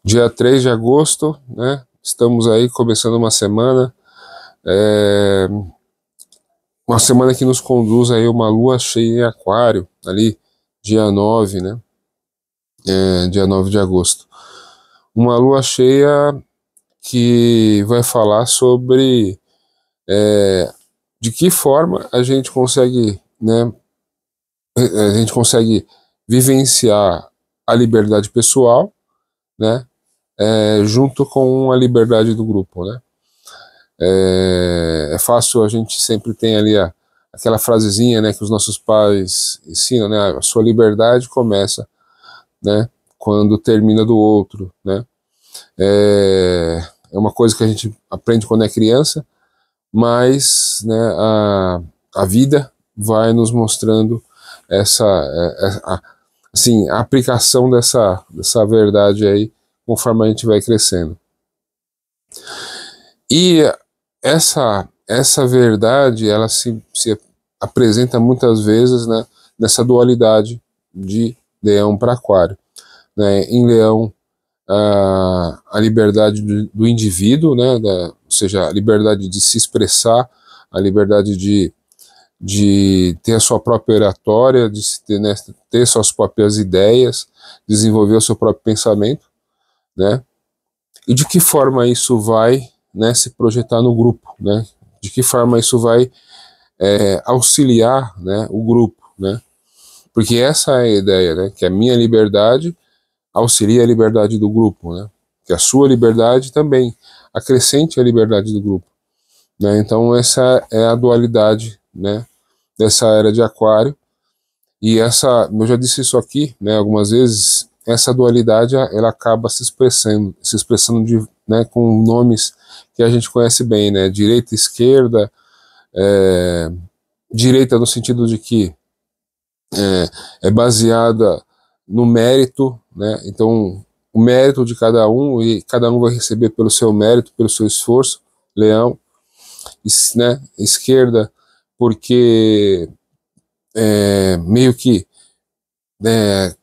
Dia 3 de agosto, né? Estamos aí começando uma semana que nos conduz aí uma lua cheia em Aquário, ali dia 9, né? Dia 9 de agosto. Uma lua cheia que vai falar sobre de que forma a gente consegue, né? A gente consegue vivenciar a liberdade pessoal, né? Junto com a liberdade do grupo, né? É fácil, a gente sempre tem ali aquela frasezinha, né, que os nossos pais ensinam, né, a sua liberdade começa, né, quando termina do outro, né. É uma coisa que a gente aprende quando é criança, mas, né, a vida vai nos mostrando assim, a aplicação dessa verdade aí, conforme a gente vai crescendo. E essa verdade, ela se apresenta muitas vezes, né, nessa dualidade de Leão para Aquário, né? Em Leão, a liberdade do indivíduo, né, ou seja, a liberdade de se expressar, a liberdade de ter a sua própria oratória, de ter, né, ter suas próprias ideias, desenvolver o seu próprio pensamento, né? E de que forma isso vai, né, se projetar no grupo, né? De que forma isso vai auxiliar, né, o grupo, né? Porque essa é a ideia, né? Que a minha liberdade auxilia a liberdade do grupo, né? Que a sua liberdade também acrescente a liberdade do grupo, né? Então essa é a dualidade, né, dessa era de Aquário. E eu já disse isso aqui, né, algumas vezes. Essa dualidade, ela acaba se expressando né, com nomes que a gente conhece bem, né? Direita, esquerda, direita no sentido de que é baseada no mérito, né? Então, o mérito de cada um, e cada um vai receber pelo seu mérito, pelo seu esforço, Leão, né? Esquerda, porque meio que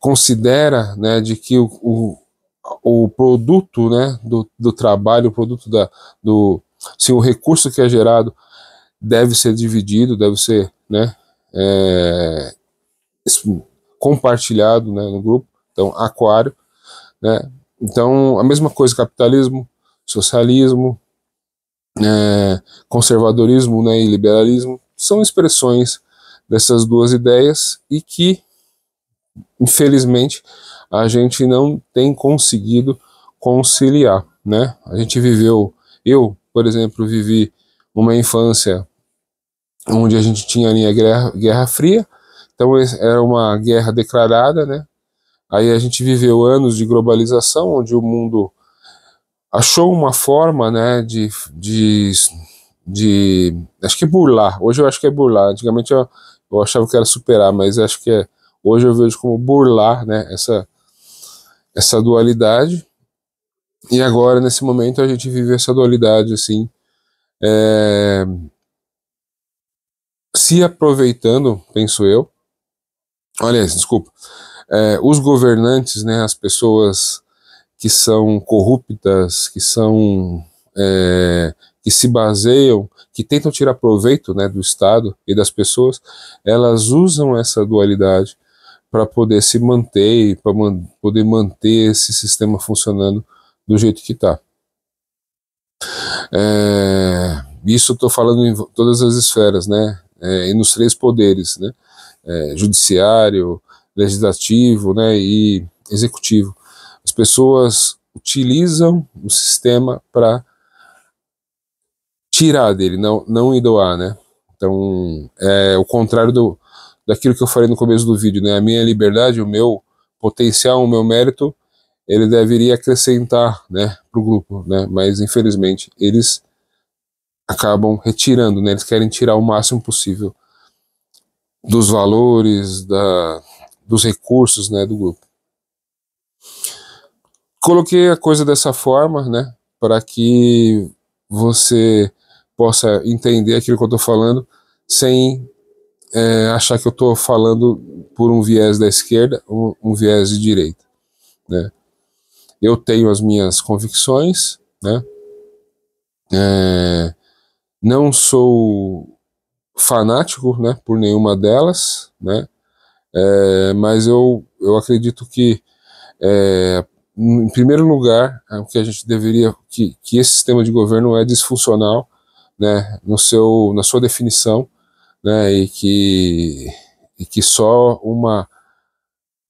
considera, né, de que o produto, né, do trabalho, o produto se o recurso que é gerado deve ser dividido, deve ser, né, compartilhado, né, no grupo. Então, Aquário, né? Então, a mesma coisa, capitalismo, socialismo, conservadorismo, né, e liberalismo são expressões dessas duas ideias e que, infelizmente, a gente não tem conseguido conciliar, né? A gente eu, por exemplo, vivi uma infância onde a gente tinha ali a Guerra Fria, então era uma guerra declarada, né? Aí a gente viveu anos de globalização, onde o mundo achou uma forma, né, acho que burlar. Hoje eu acho que é burlar. Antigamente eu achava que era superar, mas acho que hoje eu vejo como burlar, né, essa dualidade. E agora, nesse momento, a gente vive essa dualidade, assim, se aproveitando, penso eu. Olha, desculpa. Os governantes, né, as pessoas que são corruptas, que se baseiam, que tentam tirar proveito, né, do Estado e das pessoas, elas usam essa dualidade para poder se manter, para poder manter esse sistema funcionando do jeito que está. Isso eu estou falando em todas as esferas, né, e nos três poderes, né, judiciário, legislativo, né, e executivo. As pessoas utilizam o sistema para tirar dele, não ir doar, né? Então, é o contrário daquilo que eu falei no começo do vídeo, né? A minha liberdade, o meu potencial, o meu mérito, ele deveria acrescentar, né, para o grupo, né? Mas, infelizmente, eles acabam retirando, né? Eles querem tirar o máximo possível dos valores, dos recursos, né, do grupo. Coloquei a coisa dessa forma, né, para que você possa entender aquilo que eu estou falando sem achar que eu estou falando por um viés da esquerda ou um viés de direita, né. Eu tenho as minhas convicções, né? Não sou fanático, né, por nenhuma delas, né? Mas eu acredito que, em primeiro lugar, o que a gente deveria, que esse sistema de governo é disfuncional, né, na sua definição, né, e que só uma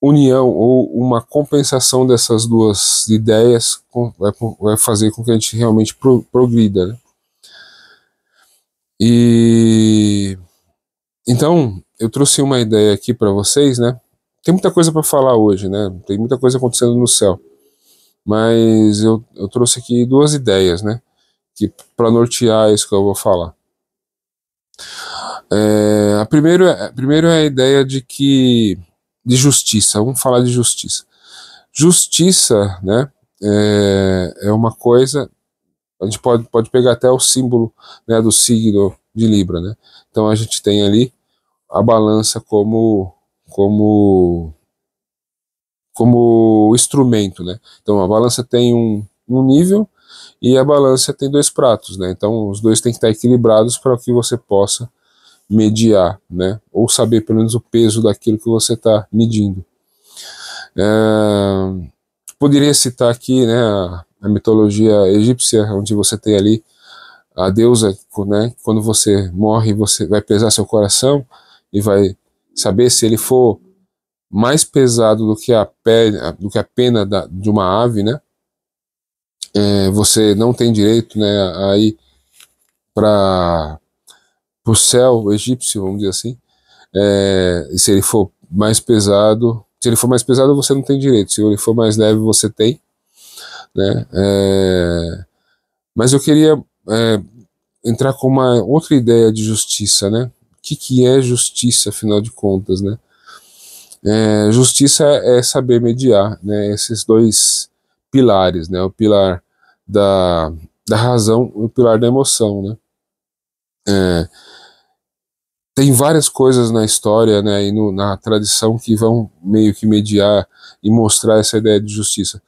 união ou uma compensação dessas duas ideias vai fazer com que a gente realmente progrida, né? E então eu trouxe uma ideia aqui para vocês, né? Tem muita coisa para falar hoje, né? Tem muita coisa acontecendo no céu, mas eu trouxe aqui duas ideias, né? Que para nortear isso que eu vou falar. A primeira é a ideia de justiça. Vamos falar de justiça. Justiça, né? É uma coisa. A gente pode pegar até o símbolo, né, do signo de Libra, né? Então a gente tem ali a balança como instrumento, né? Então a balança tem um nível e a balança tem dois pratos, né? Então os dois têm que estar equilibrados para que você possa mediar, né? Ou saber pelo menos o peso daquilo que você está medindo. Poderia citar aqui, né, a mitologia egípcia, onde você tem ali a deusa, né? Quando você morre, você vai pesar seu coração e vai saber se ele for mais pesado do que a pena de uma ave, né? Você não tem direito, né, a ir para o céu egípcio, vamos dizer assim. E se ele for mais pesado, você não tem direito. Se ele for mais leve, você tem, né? Mas eu queria entrar com uma outra ideia de justiça, né? O que é justiça, afinal de contas, né? Justiça é saber mediar, né, esses dois pilares, né, o pilar da razão e o pilar da emoção, né. Tem várias coisas na história, né, e na tradição que vão meio que mediar e mostrar essa ideia de justiça,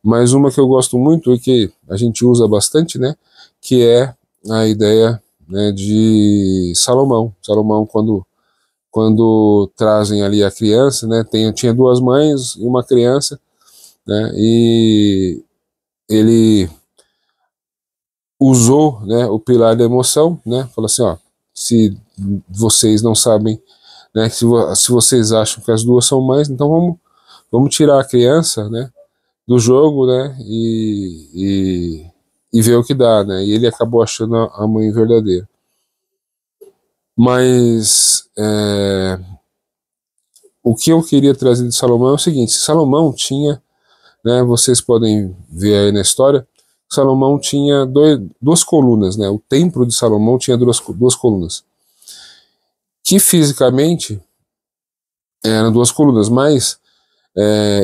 mas uma que eu gosto muito e que a gente usa bastante, né, que é a ideia, né, de Salomão. Salomão, quando trazem ali a criança, né, tinha duas mães e uma criança, né, e ele usou, né, o pilar da emoção, né, falou assim, ó, se vocês não sabem, né, se vocês acham que as duas são mães, então vamos tirar a criança, né, do jogo, né, e ver o que dá, né, e ele acabou achando a mãe verdadeira. Mas o que eu queria trazer de Salomão é o seguinte: Salomão tinha, né, vocês podem ver aí na história, Salomão tinha duas colunas, né, o templo de Salomão tinha duas colunas, que fisicamente eram duas colunas, mas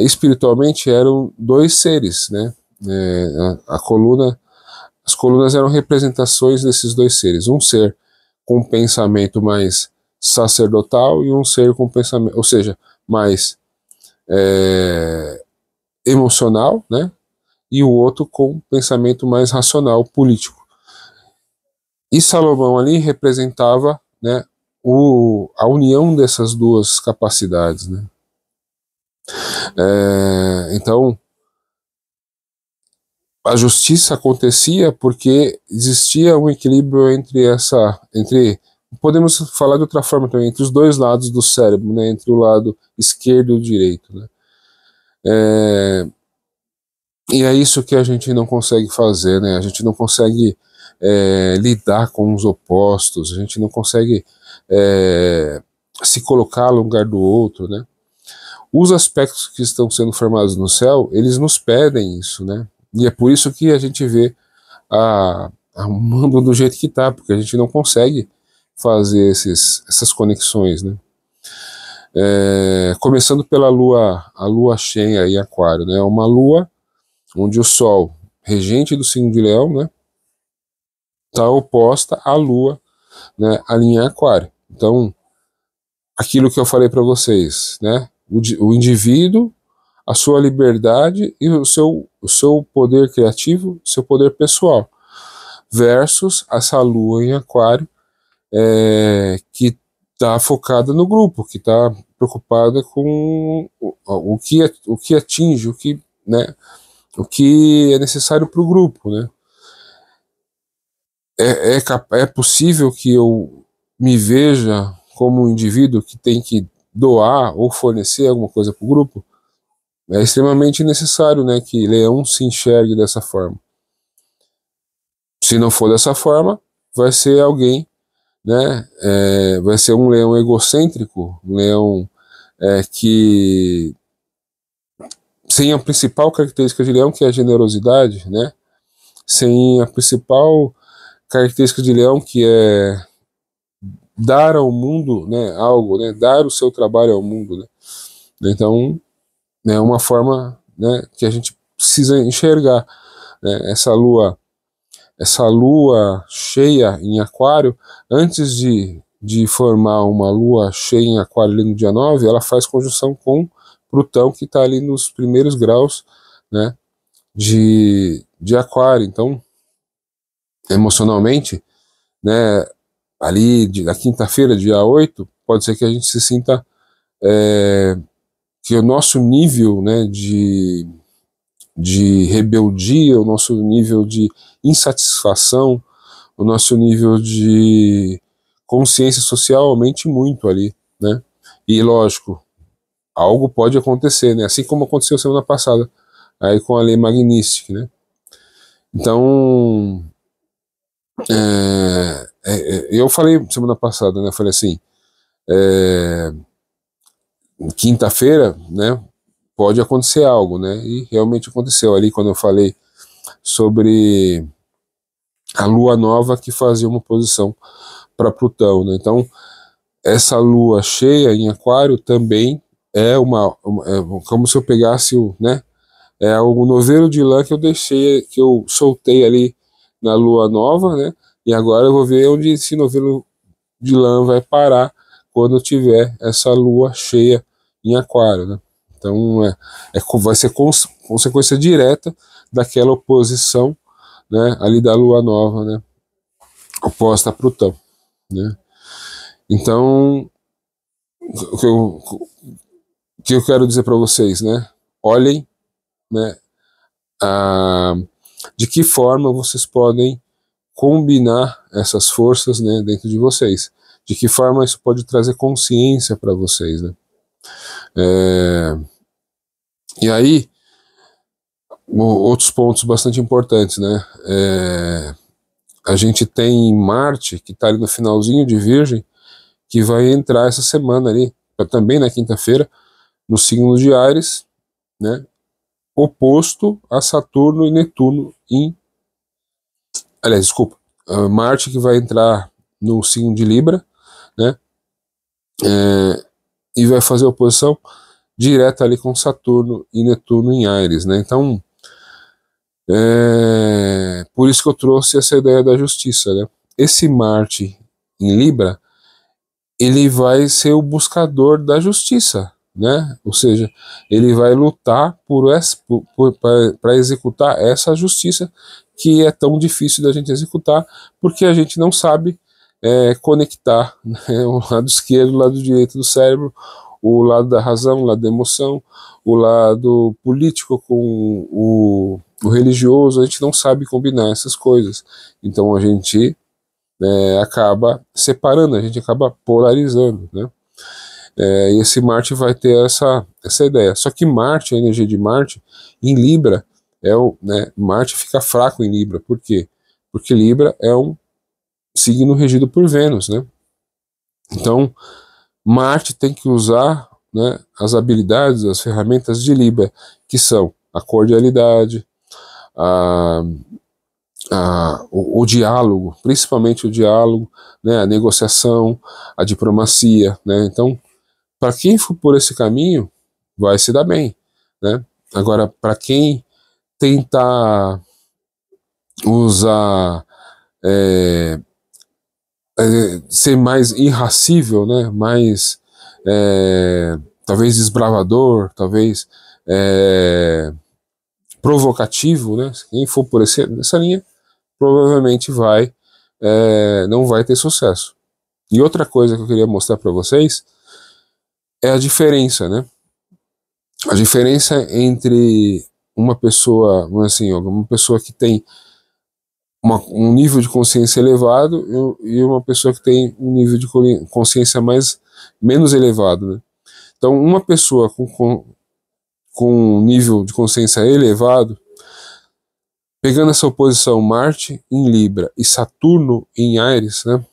espiritualmente eram dois seres, né, as colunas eram representações desses dois seres, um ser com um pensamento mais sacerdotal e um ser com pensamento, ou seja, mais emocional, né? E o outro com pensamento mais racional, político. E Salomão ali representava, né, a união dessas duas capacidades, né? Então, a justiça acontecia porque existia um equilíbrio podemos falar de outra forma também, entre os dois lados do cérebro, né, entre o lado esquerdo e o direito, né? E é isso que a gente não consegue fazer, né? A gente não consegue lidar com os opostos, a gente não consegue se colocar no lugar do outro, né? Os aspectos que estão sendo formados no céu, eles nos pedem isso, né? E é por isso que a gente vê o mundo do jeito que está, porque a gente não consegue fazer essas conexões, né? Começando pela a lua cheia em Aquário, né? Uma lua onde o Sol, regente do signo de Leão, né, está oposta à Lua, né, ali em Aquário. Então, aquilo que eu falei para vocês, né, o indivíduo, a sua liberdade e o seu o seu poder criativo, o seu poder pessoal, versus essa lua em aquário, que está focada no grupo, que está preocupada com o que atinge, né, o que é necessário para o grupo, né? É possível que eu me veja como um indivíduo que tem que doar ou fornecer alguma coisa para o grupo? É extremamente necessário, né, que Leão se enxergue dessa forma. Se não for dessa forma, vai ser alguém, né, vai ser um leão egocêntrico, um leão que sem a principal característica de leão, que é a generosidade, né, sem a principal característica de leão, que é dar ao mundo, né, algo, né, dar o seu trabalho ao mundo, né. Então, é uma forma, né, que a gente precisa enxergar, né, essa lua cheia em aquário, antes de formar uma lua cheia em aquário ali no dia 9, ela faz conjunção com Plutão, que está ali nos primeiros graus, né, de aquário. Então, emocionalmente, né, ali na quinta-feira, dia 8, pode ser que a gente se sinta que o nosso nível, né, de rebeldia, o nosso nível de insatisfação, o nosso nível de consciência social aumente muito ali, né? E lógico, algo pode acontecer, né? Assim como aconteceu semana passada, aí com a lei Magnistic, né? Então, eu falei semana passada, né? Eu falei assim, quinta-feira, né? Pode acontecer algo, né? E realmente aconteceu ali quando eu falei sobre a lua nova que fazia uma oposição para Plutão, né? Então, essa lua cheia em aquário também é como se eu pegasse né, o novelo de lã que eu deixei, que eu soltei ali na lua nova, né? E agora eu vou ver onde esse novelo de lã vai parar quando eu tiver essa lua cheia em aquário, né? Então vai ser consequência direta daquela oposição, né, ali da lua nova, né, oposta a Plutão, né? Então, o que eu quero dizer para vocês, né? Olhem, né, de que forma vocês podem combinar essas forças, né, dentro de vocês. De que forma isso pode trazer consciência para vocês, né? E aí, outros pontos bastante importantes, né? A gente tem Marte, que está ali no finalzinho de Virgem, que vai entrar essa semana ali, também na quinta-feira, no signo de Áries, né? Oposto a Saturno e Netuno aliás, desculpa, Marte que vai entrar no signo de Libra, né? E vai fazer oposição direta ali com Saturno e Netuno em Áries, né? Então, por isso que eu trouxe essa ideia da justiça, né? Esse Marte em Libra, ele vai ser o buscador da justiça, né? Ou seja, ele vai lutar para executar essa justiça que é tão difícil da gente executar, porque a gente não sabe conectar, né, o lado esquerdo, o lado direito do cérebro, o lado da razão, o lado da emoção, o lado político com o religioso. A gente não sabe combinar essas coisas. Então a gente acaba separando, a gente acaba polarizando, né? E esse Marte vai ter essa ideia. Só que Marte, a energia de Marte, em Libra, né, Marte fica fraco em Libra. Por quê? Porque Libra é um signo regido por Vênus, né? Então, Marte tem que usar, né, as habilidades, as ferramentas de Libra, que são a cordialidade, o diálogo, principalmente o diálogo, né, a negociação, a diplomacia, né? Então, para quem for por esse caminho, vai se dar bem, né? Agora, para quem tentar usar ser mais irracível, né? Mais talvez desbravador, talvez provocativo, né? Quem for por essa linha, provavelmente não vai ter sucesso. E outra coisa que eu queria mostrar para vocês é a diferença, né? A diferença entre uma pessoa, assim, uma pessoa que tem um nível de consciência elevado e uma pessoa que tem um nível de consciência menos elevado, né? Então, uma pessoa com um nível de consciência elevado, pegando essa oposição Marte em Libra e Saturno em Áries, né?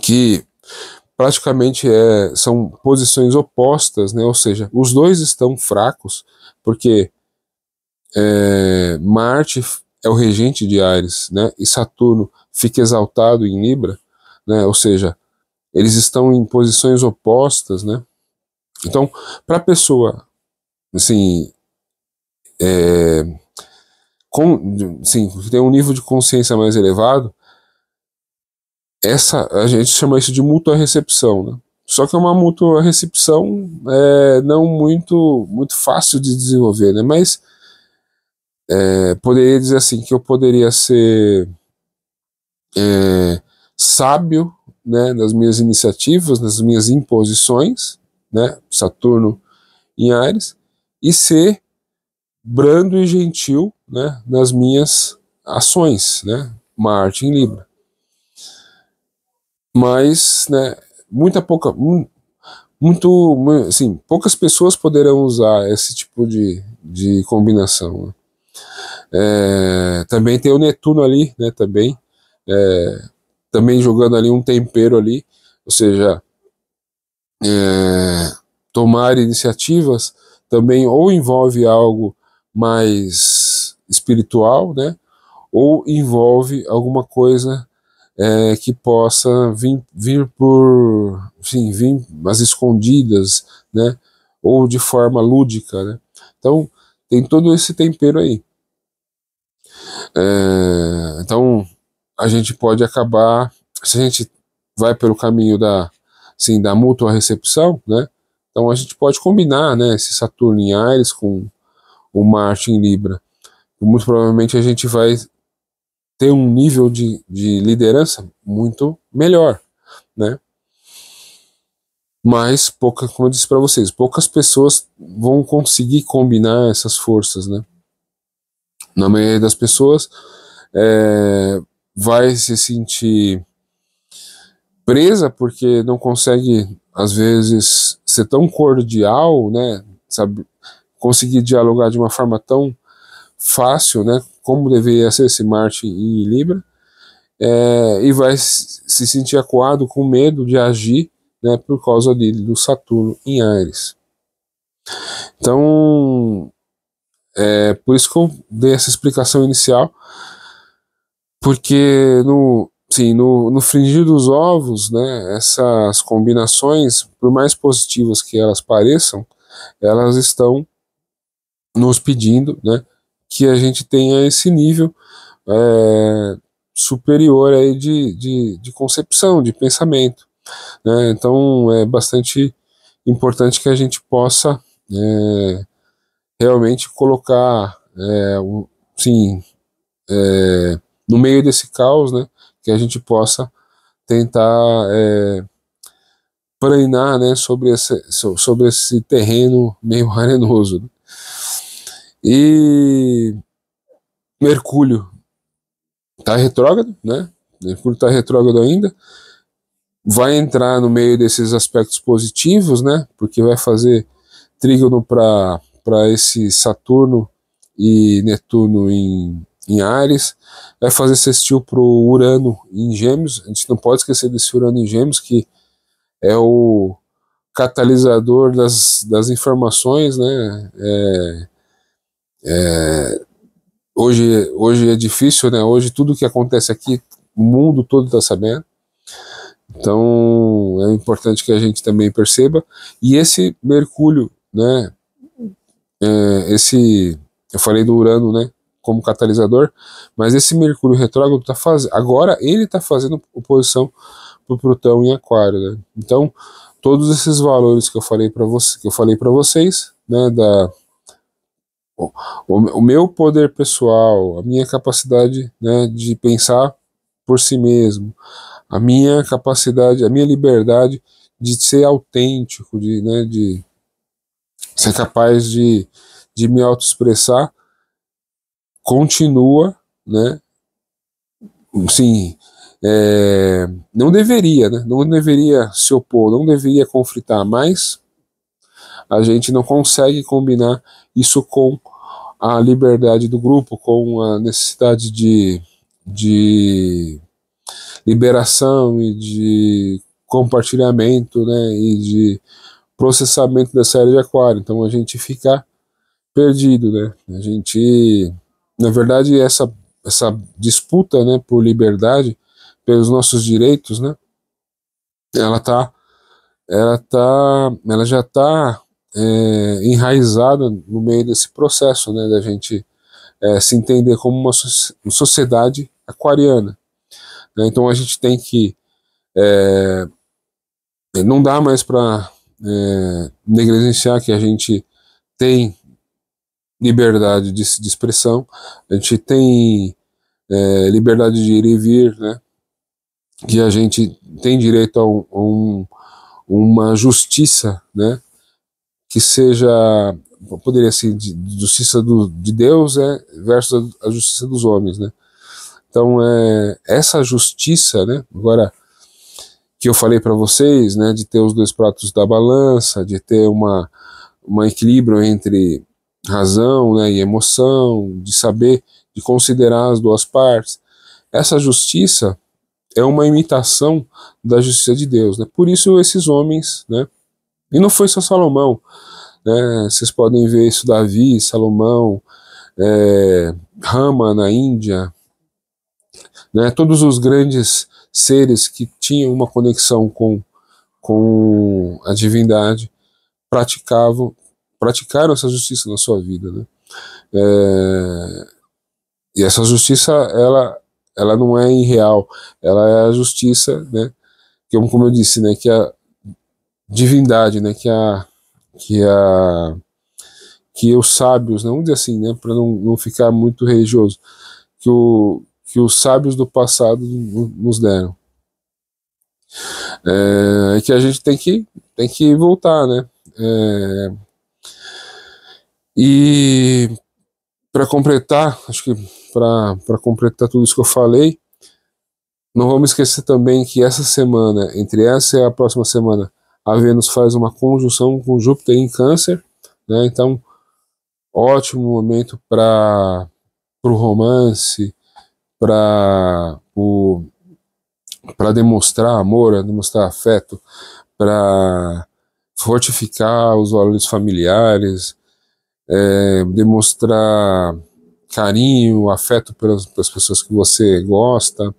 Que praticamente são posições opostas, né? Ou seja, os dois estão fracos, porque Marte é o regente de Áries, né? E Saturno fica exaltado em Libra, né? Ou seja, eles estão em posições opostas, né? Então, para a pessoa, assim, que tem um nível de consciência mais elevado, a gente chama isso de mútua recepção, né? Só que é uma mútua recepção não muito fácil de desenvolver, né? Mas poderia dizer assim que eu poderia ser sábio, né, nas minhas iniciativas, nas minhas imposições, né, Saturno em Áries, e ser brando e gentil, né, nas minhas ações, né, Marte em Libra. Mas, né, assim, poucas pessoas poderão usar esse tipo de combinação, né? Também tem o Netuno ali, né, também jogando ali um tempero ali, ou seja, tomar iniciativas também ou envolve algo mais espiritual, né, ou envolve alguma coisa que possa vir às escondidas, né, ou de forma lúdica, né. Então tem todo esse tempero aí. Então a gente pode acabar, se a gente vai pelo caminho da mútua recepção, né, então a gente pode combinar, né, esse Saturno em Áries com o Marte em Libra. Muito provavelmente a gente vai ter um nível de liderança muito melhor, né? Mas como eu disse para vocês, poucas pessoas vão conseguir combinar essas forças, né? Na maioria das pessoas vai se sentir presa porque não consegue, às vezes, ser tão cordial, né? Sabe, conseguir dialogar de uma forma tão fácil, né? Como deveria ser esse Marte em Libra. E vai se sentir acuado com medo de agir, né, por causa do Saturno em Áries. Então, por isso que eu dei essa explicação inicial, porque no frigir dos ovos, né, essas combinações, por mais positivas que elas pareçam, elas estão nos pedindo, né, que a gente tenha esse nível superior aí de concepção, de pensamento, né? Então é bastante importante que a gente possa realmente colocar no meio desse caos, né, que a gente possa tentar planear, né, sobre esse terreno meio arenoso, né? E Mercúrio está retrógrado, né? Mercúrio está retrógrado ainda, vai entrar no meio desses aspectos positivos, né? Porque vai fazer trígono para esse Saturno e Netuno em Áries, vai fazer sextil para o Urano em Gêmeos. A gente não pode esquecer desse Urano em Gêmeos, que é o catalisador das informações, né? Hoje é difícil, né? Hoje tudo que acontece aqui, o mundo todo está sabendo. Então é importante que a gente também perceba. E esse Mercúrio, né? Eu falei do Urano, né? Como catalisador, mas esse Mercúrio retrógrado agora ele está fazendo oposição para o Plutão em Aquário, né? Então todos esses valores que eu falei para vocês, né? o meu poder pessoal, a minha capacidade, né, de pensar por si mesmo, a minha capacidade, a minha liberdade de ser autêntico, de ser capaz de me autoexpressar, continua, né, sim, não deveria, né, não deveria se opor, não deveria conflitar, mas a gente não consegue combinar isso com a liberdade do grupo, com a necessidade de liberação e de compartilhamento, né, e de processamento dessa era de aquário. Então a gente fica perdido, né? A gente, na verdade, essa disputa, né, por liberdade, pelos nossos direitos, né, ela tá, ela já está enraizada no meio desse processo, né, da gente se entender como uma sociedade aquariana, né? Então a gente tem que não dá mais para negligenciar que a gente tem liberdade de expressão, a gente tem liberdade de ir e vir, né? Que a gente tem direito uma justiça, né? Que seja, poderia ser justiça de Deus, versus a justiça dos homens, né? Então, essa justiça, né? Que eu falei para vocês, né? De ter os dois pratos da balança, de ter um equilíbrio entre razão, né, e emoção, de saber, de considerar as duas partes. Essa justiça é uma imitação da justiça de Deus, né? Por isso esses homens, né? E não foi só Salomão, né? Vocês podem ver isso, Davi, Salomão, Rama na Índia, né? Todos os grandes seres que tinham uma conexão com a divindade praticaram essa justiça na sua vida, né? E essa justiça, ela não é irreal, ela é a justiça, né? Como eu disse, né? Que a divindade, né? Que os sábios, né, vamos dizer assim, né? Para não ficar muito religioso, que os sábios do passado nos deram. Que a gente tem que voltar, né? E para completar, acho que para completar tudo isso que eu falei, não vamos esquecer também que essa semana, entre essa e a próxima semana, a Vênus faz uma conjunção com Júpiter em Câncer, né? Então, ótimo momento para o romance, para demonstrar amor, demonstrar afeto, para fortificar os valores familiares, demonstrar carinho, afeto pelas pessoas que você gosta.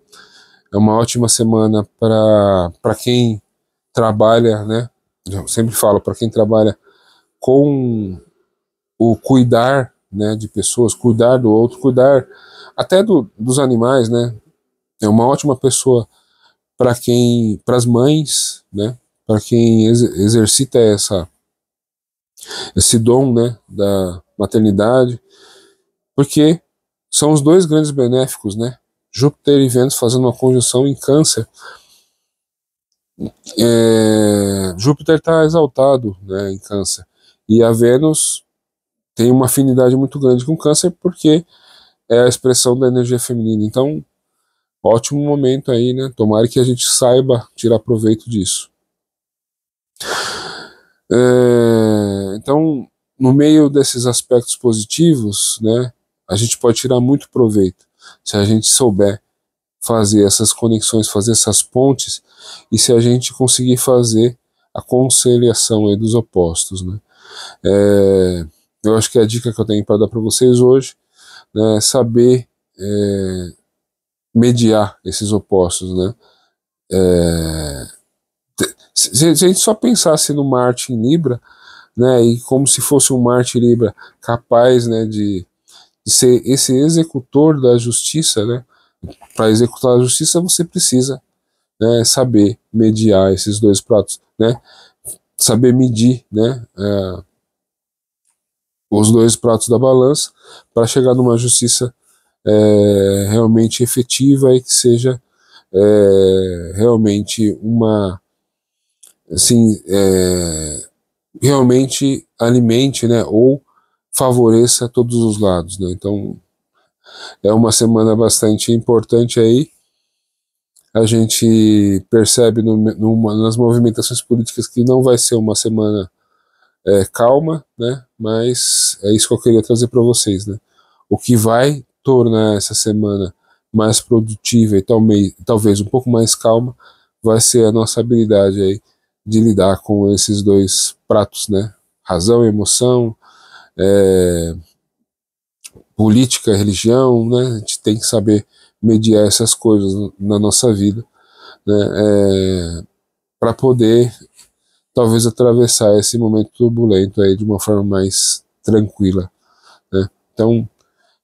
É uma ótima semana para quem trabalha, né? Eu sempre falo, para quem trabalha com o cuidar, né, de pessoas, cuidar do outro, cuidar até dos animais, né? É uma ótima pessoa para as mães, né? Para quem exercita esse dom, né, da maternidade, porque são os dois grandes benéficos, né? Júpiter e Vênus fazendo uma conjunção em Câncer. Júpiter está exaltado, né, em Câncer, e a Vênus tem uma afinidade muito grande com Câncer porque é a expressão da energia feminina. Então, ótimo momento aí, né? Tomara que a gente saiba tirar proveito disso. Então, no meio desses aspectos positivos, né, a gente pode tirar muito proveito se a gente souber fazer essas conexões, fazer essas pontes, e se a gente conseguir fazer a conciliação aí dos opostos, né? Eu acho que a dica que eu tenho para dar para vocês hoje, né, é saber mediar esses opostos, né? Se a gente só pensasse no Marte em Libra, né, e como se fosse um Marte Libra capaz, né, de ser esse executor da justiça, né? Para executar a justiça você precisa, né, saber mediar esses dois pratos, né? Saber medir, né, os dois pratos da balança para chegar numa justiça realmente efetiva e que seja realmente uma, assim, realmente alimente, né, ou favoreça todos os lados, né? Então é uma semana bastante importante aí. A gente percebe nas movimentações políticas que não vai ser uma semana calma, né? Mas é isso que eu queria trazer para vocês, né? O que vai tornar essa semana mais produtiva e talvez um pouco mais calma vai ser a nossa habilidade aí de lidar com esses dois pratos, né? Razão e emoção, política, religião, né? A gente tem que saber mediar essas coisas na nossa vida, né? Para poder talvez atravessar esse momento turbulento aí de uma forma mais tranquila, né? Então,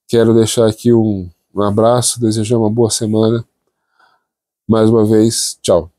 quero deixar aqui um abraço, desejar uma boa semana. Mais uma vez, tchau.